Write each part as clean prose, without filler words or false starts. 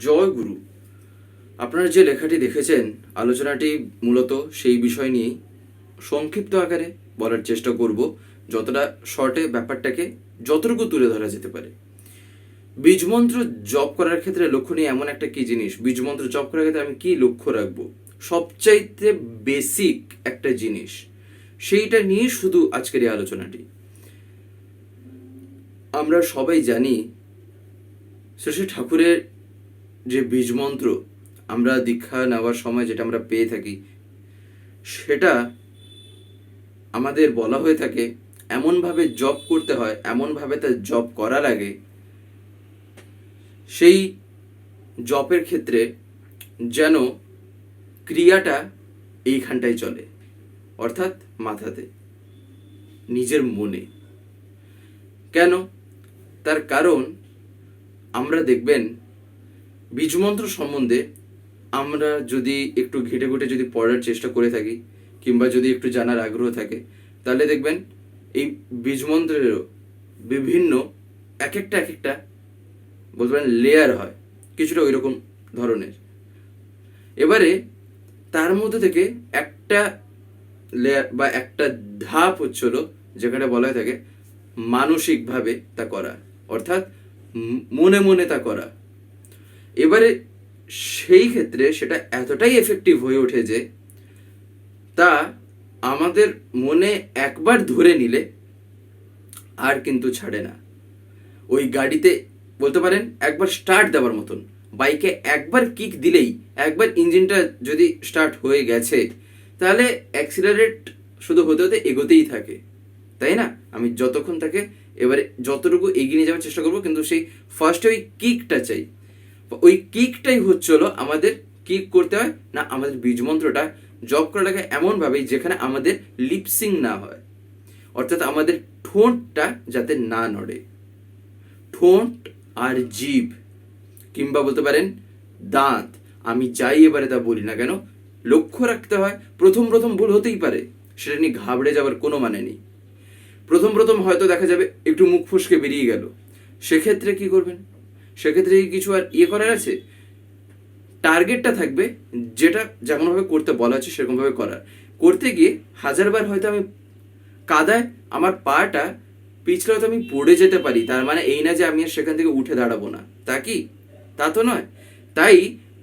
জয় গুরু। আপনারা যে লেখাটি দেখেছেন, আলোচনাটি মূলত সেই বিষয় নিয়েই সংক্ষিপ্ত আকারে বলার চেষ্টা করব, যতটা শর্টে ব্যাপারটাকে যতটুকু তুলে ধরা যেতে পারে। বীজমন্ত্র জপ করার ক্ষেত্রে লক্ষণীয় এমন একটা কি জিনিস, বীজমন্ত্র জপ করার ক্ষেত্রে আমি কি লক্ষ্য রাখবো, সবচাইতে বেসিক একটা জিনিস, সেইটা নিয়ে শুধু আজকের এই আলোচনাটি। আমরা সবাই জানি শ্রী ঠাকুরের যে বীজমন্ত্র আমরা দীক্ষা নেওয়ার সময় যেটা আমরা পেয়ে থাকি, সেটা আমাদের বলা হয়ে থাকে এমনভাবে জপ করতে হয়, এমনভাবে তার জপ করা লাগে, সেই জপের ক্ষেত্রে যেন ক্রিয়াটা এইখানটায় চলে, অর্থাৎ মাথাতে, নিজের মনে। কেন? তার কারণ আমরা দেখবেন বীজমন্ত্র সম্বন্ধে আমরা যদি একটু ঘেটে ঘুটে যদি পড়ার চেষ্টা করে থাকি, কিংবা যদি একটু জানার আগ্রহ থাকে, তাহলে দেখবেন এই বীজমন্ত্রেরও বিভিন্ন এক একটা বলতে পারেন লেয়ার হয়, কিছুটা ওই রকম ধরনের। এবারে তার মধ্যে থেকে একটা লেয়ার বা একটা ধাপ হচ্ছিল যেখানে বলা হয়ে থাকে মানসিকভাবে তা করা, অর্থাৎ মনে মনে তা করা। এবারে সেই ক্ষেত্রে সেটা এতটাই এফেক্টিভ হয়ে ওঠে যে তা আমাদের মনে একবার ধরে নিলে আর কিন্তু ছাড়ে না। ওই গাড়িতে বলতে পারেন একবার স্টার্ট দেওয়ার মতন, বাইকে একবার কিক দিলেই, একবার ইঞ্জিনটা যদি স্টার্ট হয়ে গেছে, তাহলে অ্যাক্সিলারেট শুধু হতে হতে এগোতেই থাকে, তাই না? আমি যতক্ষণ থাকে এবারে যতটুকু এগিয়ে নিয়ে যাওয়ার চেষ্টা করবো, কিন্তু সেই ফার্স্টে ওই কিকটা চাই। ওই কিকটাই হচ্ছিল আমাদের কিক করতে হয় না, আমাদের বীজমন্ত্রটা জপ করা লাগে এমনভাবে যেখানে আমাদের লিপসিং না হয়, অর্থাৎ আমাদের ঠোঁটটা যাতে না নড়ে। ঠোঁট আর জিভ কিংবা বলতে পারেন দাঁত, আমি যাই এবারে তা বলি না কেন, লক্ষ্য রাখতে হয়। প্রথম প্রথম ভুল হতেই পারে, সেটা নিয়ে ঘাবড়ে যাওয়ার কোনো মানে নেই। প্রথম প্রথম হয়তো দেখা যাবে একটু মুখ ফসকে বেরিয়ে গেল, সেক্ষেত্রে কি করবেন? সেক্ষেত্রে কিছু আর করার আছে? টার্গেটটা থাকবে যেটা যেমনভাবে করতে বলা আছে সেরকমভাবে করার। করতে গিয়ে হাজারবার হয়তো আমি কাদায় আমার পাটা পিছলে হয়তো আমি পড়ে যেতে পারি, তার মানে এই না যে আমি আর সেখান থেকে উঠে দাঁড়াবো না, তা কি? তা তো নয়। তাই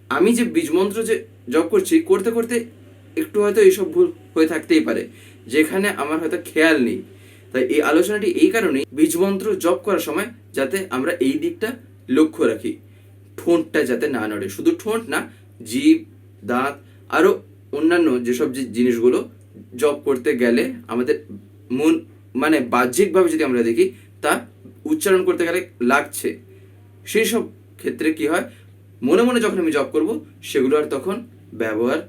আমি যে বীজমন্ত্র যে জপ করছি, করতে করতে একটু হয়তো এইসব ভুল হয়ে থাকতেই পারে, যেখানে আমার হয়তো খেয়াল নেই। তাই এই আলোচনাটি এই কারণেই, বীজমন্ত্র জপ করার সময় যাতে আমরা এই দিকটা লক্ষ্য রাখি, ঠোঁটটা যাতে না নড়ে। শুধু ঠোঁট না, জিভ, দাঁত, আরও অন্যান্য যেসব যে জিনিসগুলো জব করতে গেলে আমাদের মন মানে বাহ্যিকভাবে যদি আমরা দেখি তা উচ্চারণ করতে গেলে লাগছে, সেই সব ক্ষেত্রে কি হয়, মনে মনে যখন আমি জব করব সেগুলো আর তখন ব্যবহার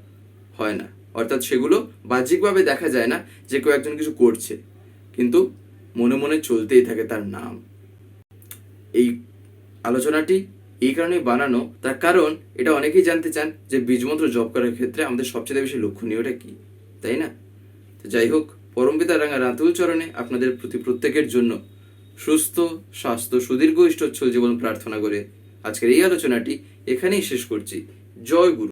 হয় না, অর্থাৎ সেগুলো বাহ্যিকভাবে দেখা যায় না যে কেউ একজন কিছু করছে, কিন্তু মনে মনে চলতেই থাকে তার নাম। এই আলোচনাটি এই কারণেই বানানো, তার কারণ এটা অনেকেই জানতে চান যে বীজমন্ত্র জপ করার ক্ষেত্রে আমাদের সবচেয়ে বেশি লক্ষণীয়টা কি, তাই না? তো যাই হোক, পরমপিতা রাঙা রাতুল চরণে আপনাদের প্রতি প্রত্যেকের জন্য সুস্থ স্বাস্থ্য সুদীর্ঘ ইষ্টচ্ছল জীবন প্রার্থনা করে আজকের এই আলোচনাটি এখানেই শেষ করছি। জয় গুরু।